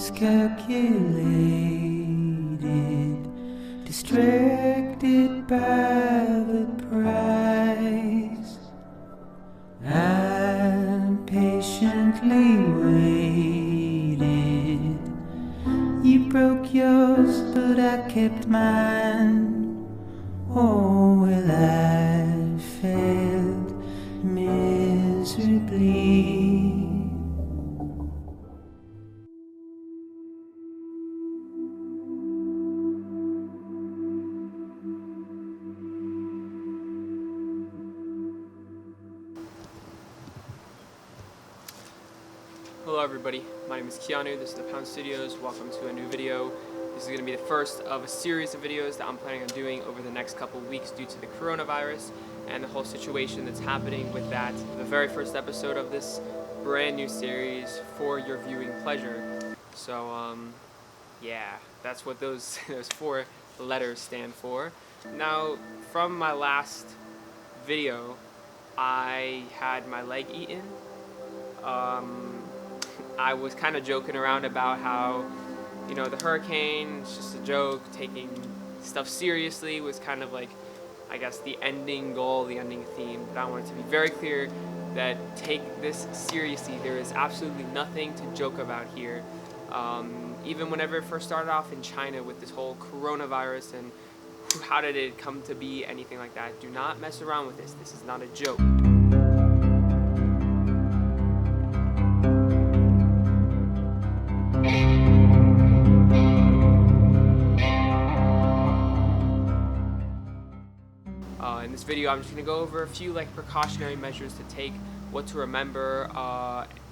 miscalculated, distracted by the prize. I patiently waited. You broke yours, but I kept mine. Oh, well, I failed miserably. Hello everybody, my name is Keanu, this is the Pound Studios, welcome to a new video. This is going to be the first of a series of videos that I'm planning on doing over the next couple of weeks due to the coronavirus and the whole situation that's happening with that. The very first episode of this brand new series for your viewing pleasure. So yeah, that's what those 4 letters stand for. Now, from my last video, I had my leg eaten. I was kind of joking around about how, you know, the hurricane is just a joke, taking stuff seriously was kind of like, I guess, the ending goal, the ending theme. But I wanted to be very clear that take this seriously. There is absolutely nothing to joke about here. Even whenever it first started off in China with this whole coronavirus and how did it come to be, anything like that, do not mess around with this. This is not a joke. In this video, I'm just going to go over a few precautionary measures to take, what to remember,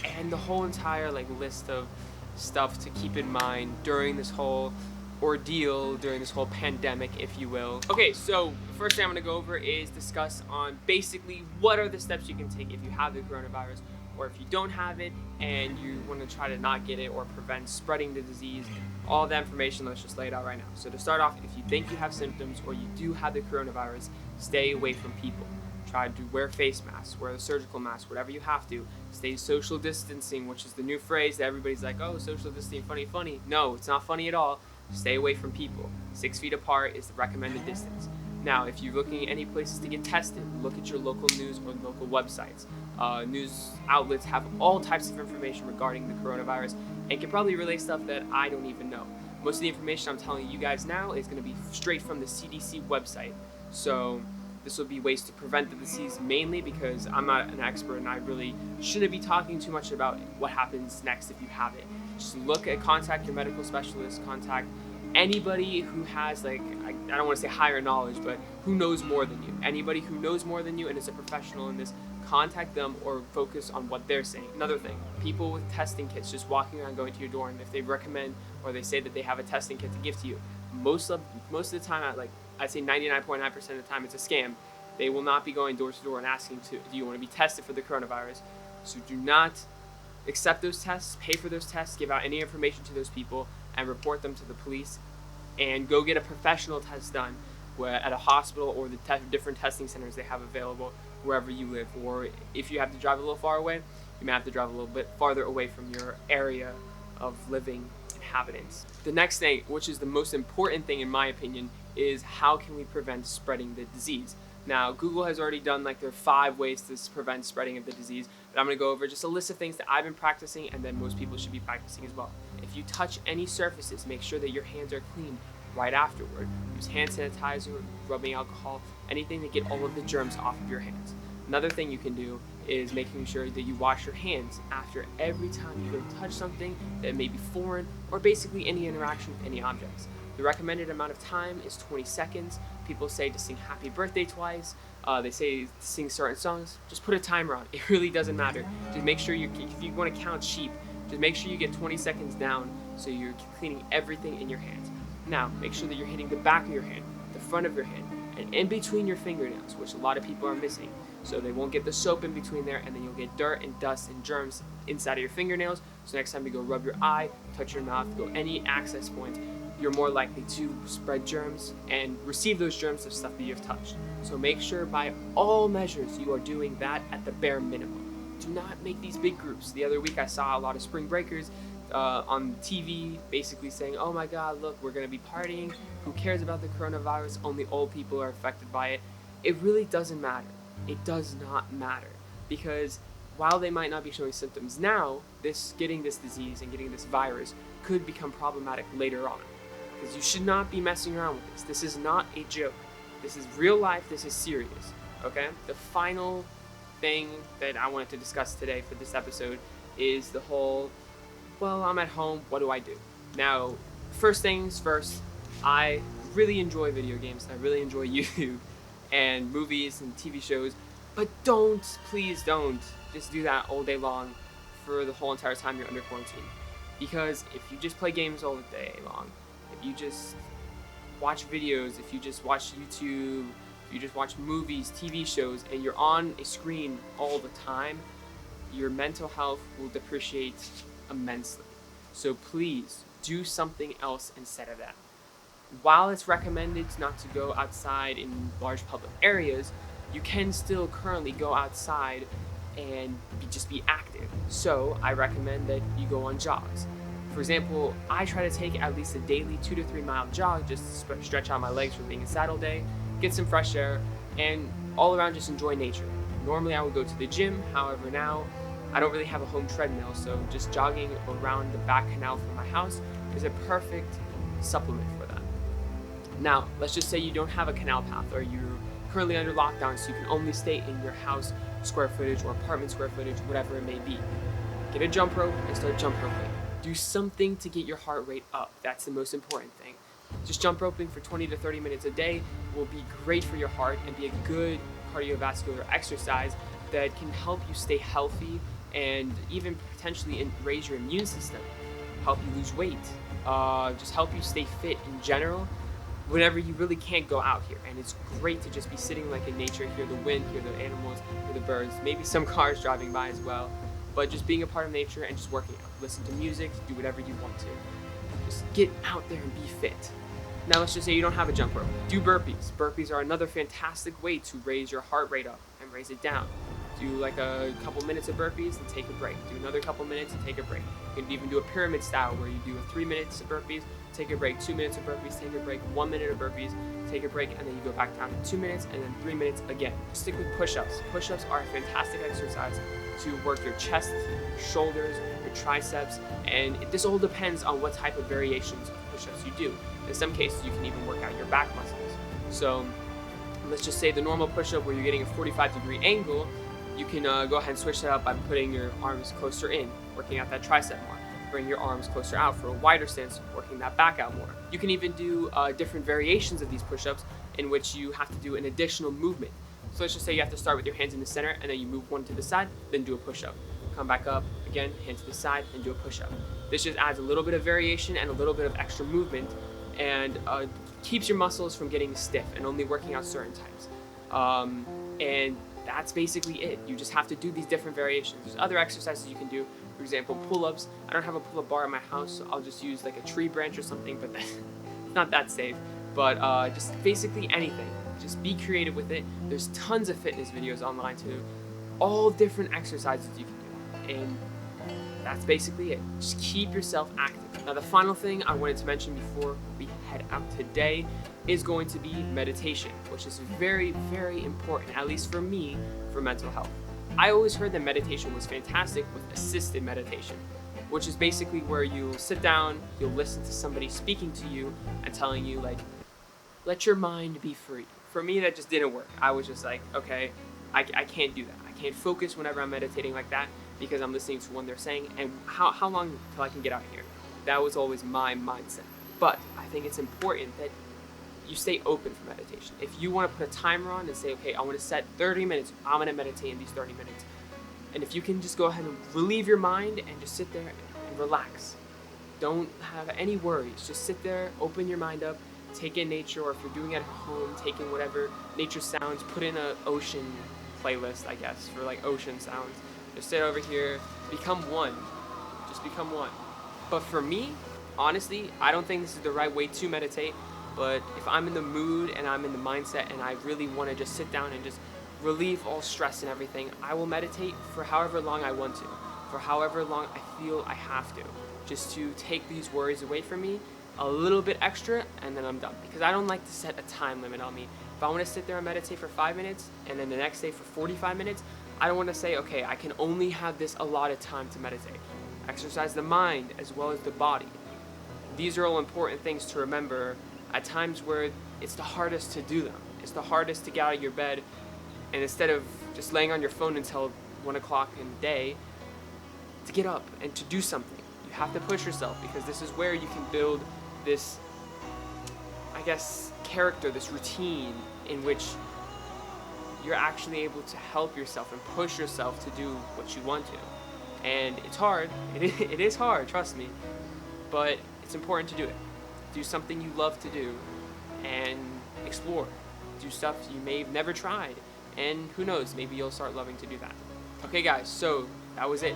and the whole entire list of stuff to keep in mind during this whole ordeal, during this whole pandemic, if you will. Okay, so the first thing I'm going to go over is discuss on basically what are the steps you can take if you have the coronavirus, or if you don't have it and you want to try to not get it or prevent spreading the disease. All that information, let's just lay it out right now. So to start off, if you think you have symptoms or you do have the coronavirus, stay away from people. Try to wear face masks, wear the surgical mask, whatever you have to. Stay social distancing, which is the new phrase that everybody's like, oh, social distancing, funny. No, it's not funny at all. Stay away from people. 6 feet apart is the recommended distance. Now, if you're looking at any places to get tested, look at your local news or local websites. News outlets have all types of information regarding the coronavirus and can probably relay stuff that I don't even know. Most of the information I'm telling you guys now is going to be straight from the CDC website. So this will be ways to prevent the disease, mainly because I'm not an expert and I really shouldn't be talking too much about what happens next if you have it. Just contact your medical specialist, contact anybody who has I don't want to say higher knowledge, but who knows more than you. Anybody who knows more than you and is a professional in this, contact them or focus on what they're saying. Another thing, people with testing kits just walking around going to your door, and if they recommend or they say that they have a testing kit to give to you, most of the time, I'd say 99.9% of the time, it's a scam. They will not be going door to door and asking do you want to be tested for the coronavirus. So do not accept those tests, pay for those tests, give out any information to those people, and report them to the police, and go get a professional test done at a hospital or the different testing centers they have available wherever you live. Or if you have to drive a little far away, you may have to drive a little bit farther away from your area of living inhabitants. The next thing, which is the most important thing in my opinion, is how can we prevent spreading the disease? Now, Google has already done their 5 ways to prevent spreading of the disease, but I'm going to go over just a list of things that I've been practicing and then most people should be practicing as well. If you touch any surfaces, make sure that your hands are clean right afterward. Use hand sanitizer, rubbing alcohol, anything to get all of the germs off of your hands. Another thing you can do is making sure that you wash your hands after every time you go to touch something that may be foreign or basically any interaction with any objects. The recommended amount of time is 20 seconds. People say to sing happy birthday twice. They say to sing certain songs. Just put a timer on. It really doesn't matter. Just make sure if you want to count sheep, just make sure you get 20 seconds down so you're cleaning everything in your hands. Now, make sure that you're hitting the back of your hand, the front of your hand, and in between your fingernails, which a lot of people are missing. So they won't get the soap in between there, and then you'll get dirt and dust and germs inside of your fingernails. So next time you go rub your eye, touch your mouth, go any access point, you're more likely to spread germs and receive those germs of stuff that you've touched. So make sure by all measures you are doing that at the bare minimum. Do not make these big groups. The other week I saw a lot of spring breakers on TV basically saying, oh my god, look, we're going to be partying. Who cares about the coronavirus? Only old people are affected by it. It really doesn't matter. It does not matter. Because while they might not be showing symptoms now, getting this disease and getting this virus could become problematic later on. Because you should not be messing around with this. This is not a joke. This is real life. This is serious. Okay? The final thing that I wanted to discuss today for this episode is the whole, well, I'm at home, what do I do? Now, first things first, I really enjoy video games. I really enjoy YouTube and movies and TV shows, but please don't just do that all day long for the whole entire time you're under quarantine. Because if you just play games all day long, if you just watch videos, if you just watch YouTube, if you just watch movies, TV shows, and you're on a screen all the time, your mental health will depreciate immensely. So please do something else instead of that. While it's recommended not to go outside in large public areas, you can still currently go outside and just be active. So I recommend that you go on jogs. For example, I try to take at least a daily 2 to 3 mile jog just to stretch out my legs from being inside all day, get some fresh air, and all around just enjoy nature. Normally I would go to the gym, however now I don't really have a home treadmill, so just jogging around the back canal from my house is a perfect supplement for that. Now, let's just say you don't have a canal path or you're currently under lockdown, so you can only stay in your house square footage or apartment square footage, whatever it may be. Get a jump rope and start jump roping. Do something to get your heart rate up. That's the most important thing. Just jump roping for 20 to 30 minutes a day will be great for your heart and be a good cardiovascular exercise that can help you stay healthy and even potentially raise your immune system, help you lose weight, just help you stay fit in general whenever you really can't go out here. And it's great to just be sitting like in nature, hear the wind, hear the animals, hear the birds, maybe some cars driving by as well, but just being a part of nature and just working out. Listen to music, do whatever you want to. Just get out there and be fit. Now let's just say you don't have a jump rope. Do burpees. Burpees are another fantastic way to raise your heart rate up and raise it down. Do like a couple minutes of burpees and take a break. Do another couple minutes and take a break. You can even do a pyramid style where you do 3 minutes of burpees, take a break, 2 minutes of burpees, take a break, 1 minute of burpees, take a break, and then you go back down to 2 minutes and then 3 minutes again. Stick with push-ups. Push-ups are a fantastic exercise to work your chest, your shoulders, your triceps, and this all depends on what type of variations of push-ups you do. In some cases, you can even work out your back muscles. So let's just say the normal push-up where you're getting a 45-degree angle, you can go ahead and switch that up by putting your arms closer in, working out that tricep more. Bring your arms closer out for a wider stance, working that back out more. You can even do different variations of these push-ups in which you have to do an additional movement. So let's just say you have to start with your hands in the center and then you move one to the side, then do a push-up. Come back up, again, hand to the side, and do a push-up. This just adds a little bit of variation and a little bit of extra movement and keeps your muscles from getting stiff and only working out certain times. And that's basically it. You just have to do these different variations. There's other exercises you can do. For example, pull-ups. I don't have a pull-up bar in my house, so I'll just use like a tree branch or something, but it's not that safe. But just basically anything. Just be creative with it. There's tons of fitness videos online too. All different exercises you can do. And that's basically it. Just keep yourself active. Now the final thing I wanted to mention before we head out today is going to be meditation, which is very, very important, at least for me, for mental health. I always heard that meditation was fantastic with assisted meditation, which is basically where you'll sit down, you'll listen to somebody speaking to you and telling you like, let your mind be free. For me, that just didn't work. I was just like, okay, I can't do that. I can't focus whenever I'm meditating like that because I'm listening to what they're saying, and how long till I can get out of here? That was always my mindset. But I think it's important that you stay open for meditation. If you want to put a timer on and say, okay, I want to set 30 minutes, I'm going to meditate in these 30 minutes. And if you can just go ahead and relieve your mind and just sit there and relax. Don't have any worries. Just sit there, open your mind up, take in nature, or if you're doing it at home, take in whatever nature sounds, put in an ocean playlist, I guess, for like ocean sounds. Just sit over here, become one. Just become one. But for me, honestly, I don't think this is the right way to meditate. But if I'm in the mood and I'm in the mindset and I really want to just sit down and just relieve all stress and everything, I will meditate for however long I want to, for however long I feel I have to. just to take these worries away from me a little bit extra, and then I'm done. Because I don't like to set a time limit on me. If I want to sit there and meditate for 5 minutes, and then the next day for 45 minutes, I don't want to say, okay, I can only have this allotted time to meditate. Exercise the mind as well as the body. These are all important things to remember at times where it's the hardest to do them. It's the hardest to get out of your bed, and instead of just laying on your phone until 1 o'clock in the day, to get up and to do something. You have to push yourself, because this is where you can build this, I guess, character, this routine in which you're actually able to help yourself and push yourself to do what you want to. And it's hard. It is hard, trust me. But it's important to do it. Do something you love to do and explore. Do stuff you may have never tried. And who knows, maybe you'll start loving to do that. Okay guys, so that was it.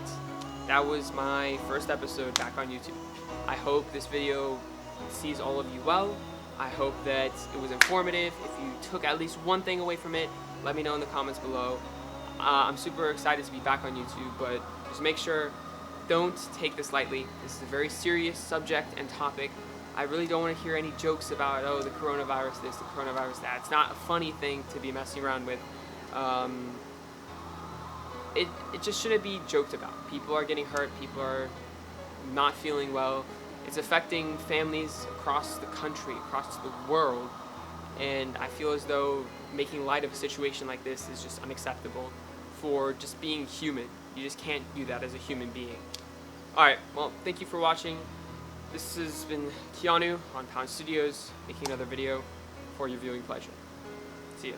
That was my first episode back on YouTube. I hope this video sees all of you well. I hope that it was informative. If you took at least one thing away from it, let me know in the comments below. I'm super excited to be back on YouTube, but just make sure, don't take this lightly. This is a very serious subject and topic. I really don't want to hear any jokes about, oh, the coronavirus this, the coronavirus that. It's not a funny thing to be messing around with. It just shouldn't be joked about. People are getting hurt. People are not feeling well. It's affecting families across the country, across the world. And I feel as though making light of a situation like this is just unacceptable for just being human. You just can't do that as a human being. Alright, well, thank you for watching. This has been Keanu on Pound Studios, making another video for your viewing pleasure. See ya.